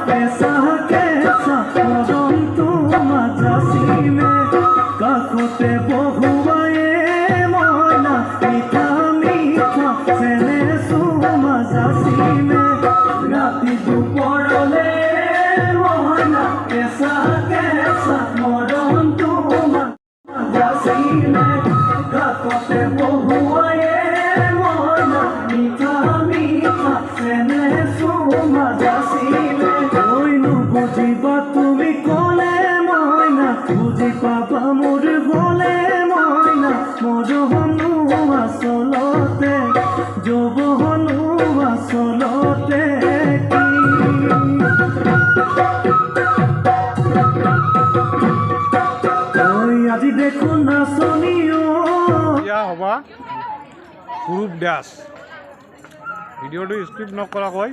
কেঁচা কেঁচা মৰম তোমাৰ যাচিমে কাষতে বহুৱায়ে মইনা মিঠা মিঠা চেনে চুমা যাচিমে ৰাতি দুপৰলে মইনা কেঁচা কেঁচা মৰম তোমাৰ যাচিমে কাষতে বহুৱায়ে মইনা মিঠা মিঠা চেনে চুমা যাচিমে কৈনো বুজিবা তুমি ক'লে মইনা বুজি পাবা মোৰ গ'লে মইনা মৰমনো আচলতে যৌৱনো আচলতে আজি দেখোন নাচনিও হবা গ্ৰুপ ডান্স ভিডিঅ'টো স্ক্ৰিপ্ট নকৰাকৈ